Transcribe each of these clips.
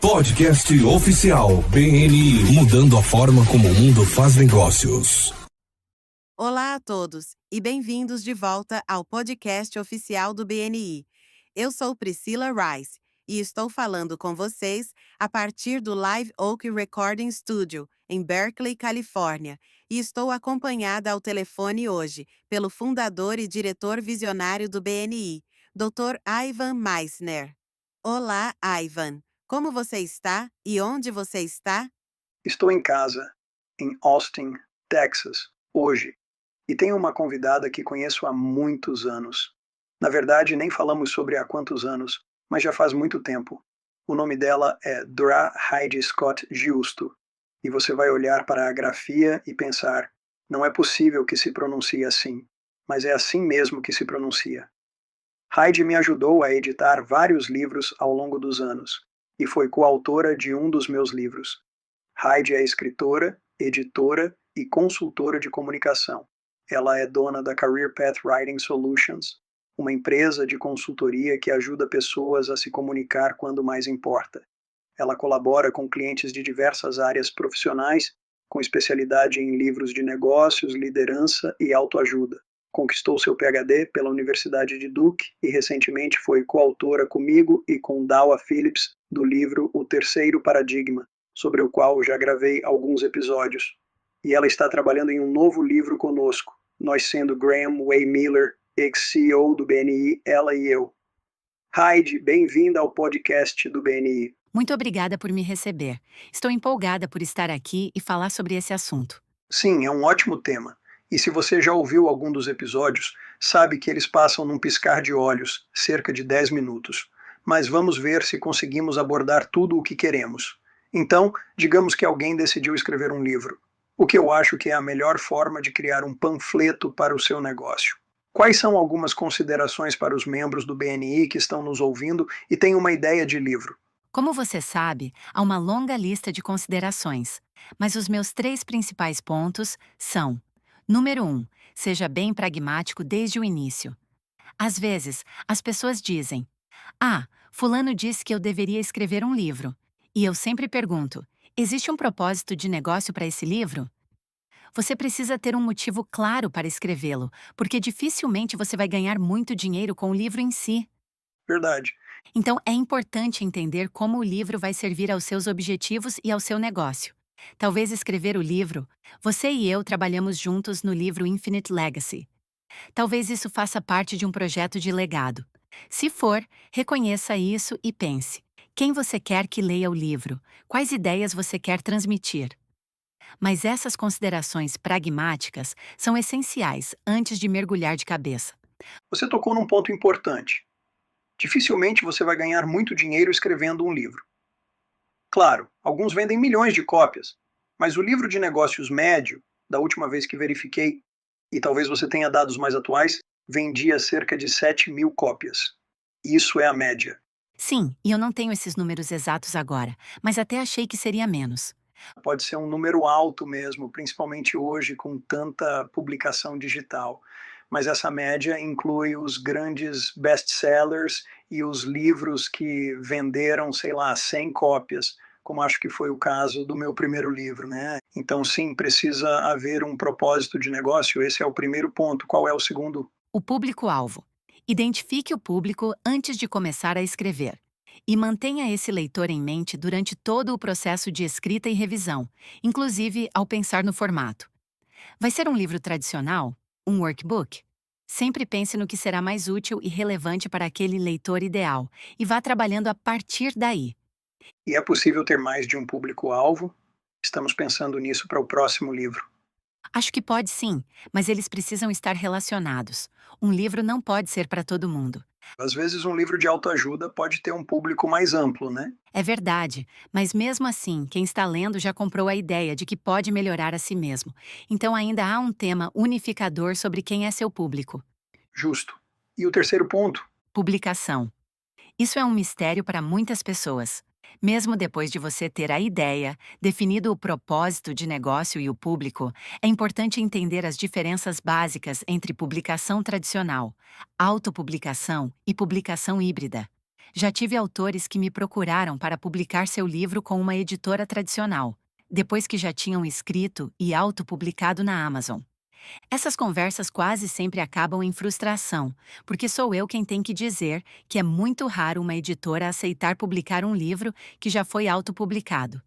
Podcast oficial BNI, mudando a forma como o mundo faz negócios. Olá a todos e bem-vindos de volta ao podcast oficial do BNI. Eu sou Priscila Rice e estou falando com vocês a partir do Live Oak Recording Studio, em Berkeley, Califórnia, e estou acompanhada ao telefone hoje pelo fundador e diretor visionário do BNI, Dr. Ivan Meissner. Olá, Ivan. Como você está e onde você está? Estou em casa, em Austin, Texas, hoje, e tenho uma convidada que conheço há muitos anos. Na verdade, nem falamos sobre há quantos anos, mas já faz muito tempo. O nome dela é Dra. Heidi Scott Giusto, e você vai olhar para a grafia e pensar, não é possível que se pronuncie assim, mas é assim mesmo que se pronuncia. Heidi me ajudou a editar vários livros ao longo dos anos, e foi coautora de um dos meus livros. Heidi é escritora, editora e consultora de comunicação. Ela é dona da Career Path Writing Solutions, uma empresa de consultoria que ajuda pessoas a se comunicar quando mais importa. Ela colabora com clientes de diversas áreas profissionais, com especialidade em livros de negócios, liderança e autoajuda. Conquistou seu PhD pela Universidade de Duke e recentemente foi coautora comigo e com Dawa Phillips do livro O Terceiro Paradigma, sobre o qual já gravei alguns episódios. E ela está trabalhando em um novo livro conosco, nós sendo Graham Way Miller, ex-CEO do BNI, ela e eu. Heidi, bem-vinda ao podcast do BNI. Muito obrigada por me receber. Estou empolgada por estar aqui e falar sobre esse assunto. Sim, é um ótimo tema. E se você já ouviu algum dos episódios, sabe que eles passam num piscar de olhos, cerca de 10 minutos. Mas vamos ver se conseguimos abordar tudo o que queremos. Então, digamos que alguém decidiu escrever um livro, o que eu acho que é a melhor forma de criar um panfleto para o seu negócio. Quais são algumas considerações para os membros do BNI que estão nos ouvindo e têm uma ideia de livro? Como você sabe, há uma longa lista de considerações, mas os meus 3 principais pontos são: número 1, seja bem pragmático desde o início. Às vezes, as pessoas dizem: fulano disse que eu deveria escrever um livro. E eu sempre pergunto: existe um propósito de negócio para esse livro? Você precisa ter um motivo claro para escrevê-lo, porque dificilmente você vai ganhar muito dinheiro com o livro em si. Verdade. Então, é importante entender como o livro vai servir aos seus objetivos e ao seu negócio. Talvez escrever o livro, você e eu trabalhamos juntos no livro Infinite Legacy. Talvez isso faça parte de um projeto de legado. Se for, reconheça isso e pense: quem você quer que leia o livro? Quais ideias você quer transmitir? Mas essas considerações pragmáticas são essenciais antes de mergulhar de cabeça. Você tocou num ponto importante. Dificilmente você vai ganhar muito dinheiro escrevendo um livro. Claro, alguns vendem milhões de cópias, mas o livro de negócios médio, da última vez que verifiquei, e talvez você tenha dados mais atuais, vendia cerca de 7.000 cópias. Isso é a média. Sim, e eu não tenho esses números exatos agora, mas até achei que seria menos. Pode ser um número alto mesmo, principalmente hoje com tanta publicação digital. Mas essa média inclui os grandes best-sellers e os livros que venderam, sei lá, 100 cópias, como acho que foi o caso do meu primeiro livro, né? Então, sim, precisa haver um propósito de negócio. Esse é o primeiro ponto. Qual é o segundo? O público-alvo. Identifique o público antes de começar a escrever. E mantenha esse leitor em mente durante todo o processo de escrita e revisão, inclusive ao pensar no formato. Vai ser um livro tradicional? Um workbook? Sempre pense no que será mais útil e relevante para aquele leitor ideal, e vá trabalhando a partir daí. E é possível ter mais de um público-alvo? Estamos pensando nisso para o próximo livro. Acho que pode sim, mas eles precisam estar relacionados. Um livro não pode ser para todo mundo. Às vezes, um livro de autoajuda pode ter um público mais amplo, né? É verdade, mas mesmo assim, quem está lendo já comprou a ideia de que pode melhorar a si mesmo. Então ainda há um tema unificador sobre quem é seu público. Justo. E o terceiro ponto? Publicação. Isso é um mistério para muitas pessoas. Mesmo depois de você ter a ideia, definido o propósito de negócio e o público, é importante entender as diferenças básicas entre publicação tradicional, autopublicação e publicação híbrida. Já tive autores que me procuraram para publicar seu livro com uma editora tradicional, depois que já tinham escrito e autopublicado na Amazon. Essas conversas quase sempre acabam em frustração, porque sou eu quem tem que dizer que é muito raro uma editora aceitar publicar um livro que já foi autopublicado.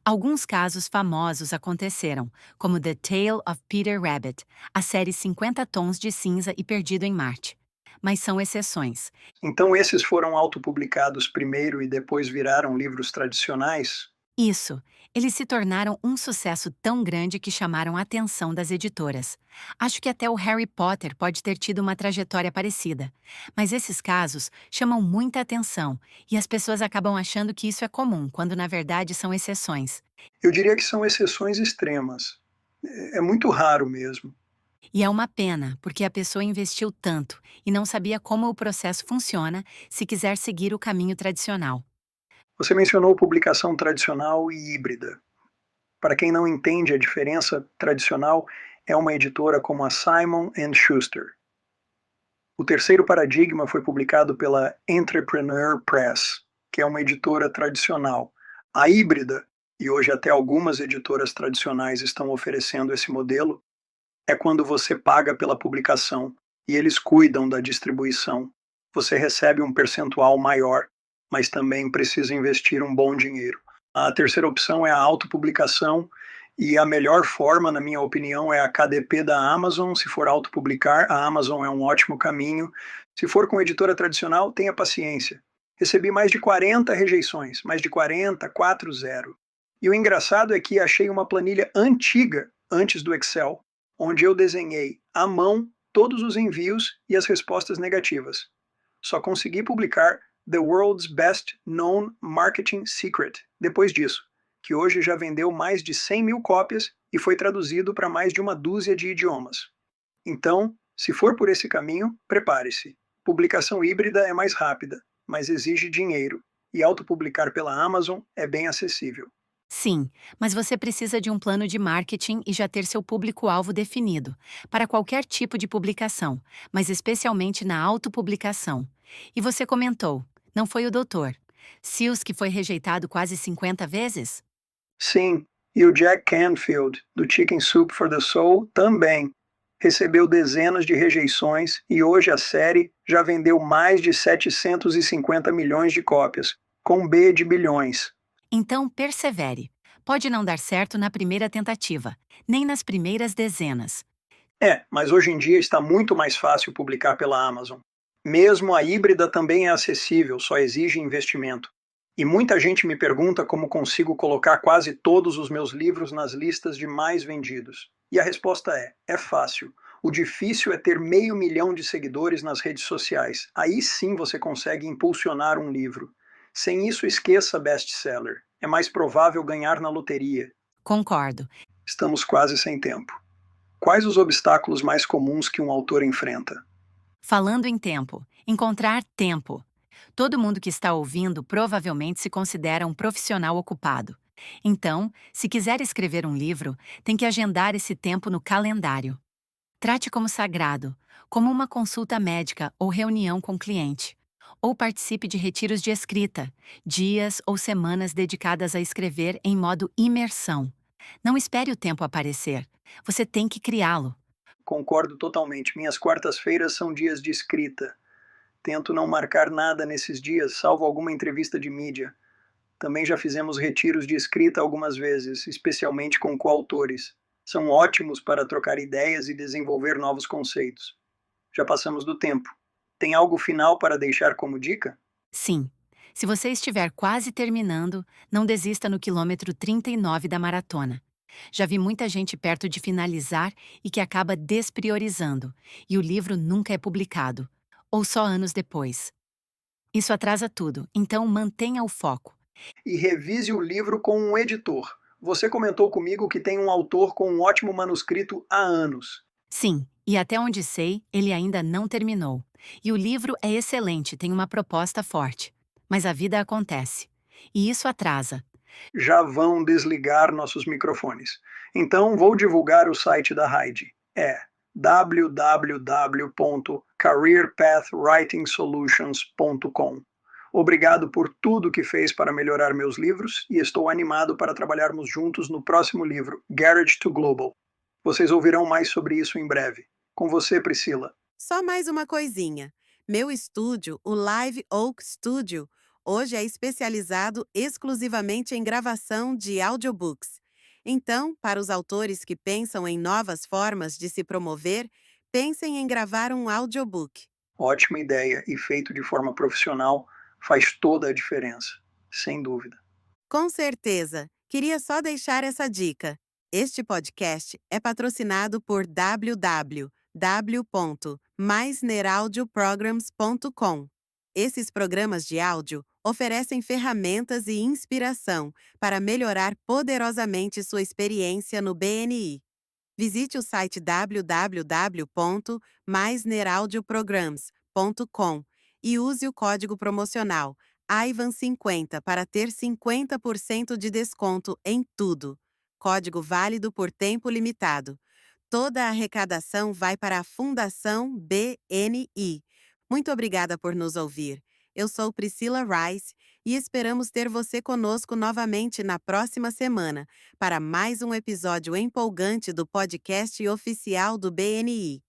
Alguns casos famosos aconteceram, como The Tale of Peter Rabbit, a série 50 Tons de Cinza e Perdido em Marte. Mas são exceções. Então esses foram autopublicados primeiro e depois viraram livros tradicionais? Isso, eles se tornaram um sucesso tão grande que chamaram a atenção das editoras. Acho que até o Harry Potter pode ter tido uma trajetória parecida. Mas esses casos chamam muita atenção e as pessoas acabam achando que isso é comum, quando na verdade são exceções. Eu diria que são exceções extremas. É muito raro mesmo. E é uma pena, porque a pessoa investiu tanto e não sabia como o processo funciona se quiser seguir o caminho tradicional. Você mencionou publicação tradicional e híbrida. Para quem não entende a diferença, tradicional é uma editora como a Simon Schuster. O terceiro paradigma foi publicado pela Entrepreneur Press, que é uma editora tradicional. A híbrida, e hoje até algumas editoras tradicionais estão oferecendo esse modelo, é quando você paga pela publicação e eles cuidam da distribuição. Você recebe um percentual maior, mas também precisa investir um bom dinheiro. A terceira opção é a autopublicação, e a melhor forma, na minha opinião, é a KDP da Amazon. Se for autopublicar, a Amazon é um ótimo caminho. Se for com editora tradicional, tenha paciência. Recebi mais de 40 rejeições, mais de 40, 4-0. E o engraçado é que achei uma planilha antiga, antes do Excel, onde eu desenhei à mão todos os envios e as respostas negativas. Só consegui publicar The World's Best Known Marketing Secret depois disso, que hoje já vendeu mais de 100 mil cópias e foi traduzido para mais de uma dúzia de idiomas. Então, se for por esse caminho, prepare-se. Publicação híbrida é mais rápida, mas exige dinheiro, e autopublicar pela Amazon é bem acessível. Sim, mas você precisa de um plano de marketing e já ter seu público-alvo definido, para qualquer tipo de publicação, mas especialmente na autopublicação. E você comentou, não foi o doutor Seuss que foi rejeitado quase 50 vezes? Sim, e o Jack Canfield, do Chicken Soup for the Soul, também recebeu dezenas de rejeições e hoje a série já vendeu mais de 750 milhões de cópias, com B de bilhões. Então persevere. Pode não dar certo na primeira tentativa, nem nas primeiras dezenas. Mas hoje em dia está muito mais fácil publicar pela Amazon. Mesmo a híbrida também é acessível, só exige investimento. E muita gente me pergunta como consigo colocar quase todos os meus livros nas listas de mais vendidos. E a resposta é fácil. O difícil é ter 500 mil de seguidores nas redes sociais. Aí sim você consegue impulsionar um livro. Sem isso, esqueça best-seller. É mais provável ganhar na loteria. Concordo. Estamos quase sem tempo. Quais os obstáculos mais comuns que um autor enfrenta? Falando em tempo, encontrar tempo. Todo mundo que está ouvindo provavelmente se considera um profissional ocupado. Então, se quiser escrever um livro, tem que agendar esse tempo no calendário. Trate como sagrado, como uma consulta médica ou reunião com o cliente. Ou participe de retiros de escrita, dias ou semanas dedicadas a escrever em modo imersão. Não espere o tempo aparecer. Você tem que criá-lo. Concordo totalmente. Minhas quartas-feiras são dias de escrita. Tento não marcar nada nesses dias, salvo alguma entrevista de mídia. Também já fizemos retiros de escrita algumas vezes, especialmente com coautores. São ótimos para trocar ideias e desenvolver novos conceitos. Já passamos do tempo. Tem algo final para deixar como dica? Sim. Se você estiver quase terminando, não desista no quilômetro 39 da maratona. Já vi muita gente perto de finalizar e que acaba despriorizando, e o livro nunca é publicado, ou só anos depois. Isso atrasa tudo, então mantenha o foco. E revise o livro com um editor. Você comentou comigo que tem um autor com um ótimo manuscrito há anos. Sim, e até onde sei, ele ainda não terminou. E o livro é excelente, tem uma proposta forte. Mas a vida acontece. E isso atrasa. Já vão desligar nossos microfones. Então vou divulgar o site da Heidi. É www.careerpathwritingsolutions.com. Obrigado por tudo que fez para melhorar meus livros e estou animado para trabalharmos juntos no próximo livro, Garage to Global. Vocês ouvirão mais sobre isso em breve. Com você, Priscila. Só mais uma coisinha. Meu estúdio, o Live Oak Studio, hoje é especializado exclusivamente em gravação de audiobooks. Então, para os autores que pensam em novas formas de se promover, pensem em gravar um audiobook. Ótima ideia e feito de forma profissional faz toda a diferença, sem dúvida. Com certeza! Queria só deixar essa dica. Este podcast é patrocinado por www.meisneraudioprograms.com. Esses programas de áudio oferecem ferramentas e inspiração para melhorar poderosamente sua experiência no BNI. Visite o site www.meisneraudioprograms.com e use o código promocional AIVAN50 para ter 50% de desconto em tudo. Código válido por tempo limitado. Toda a arrecadação vai para a Fundação BNI. Muito obrigada por nos ouvir. Eu sou Priscila Rice e esperamos ter você conosco novamente na próxima semana para mais um episódio empolgante do podcast oficial do BNI.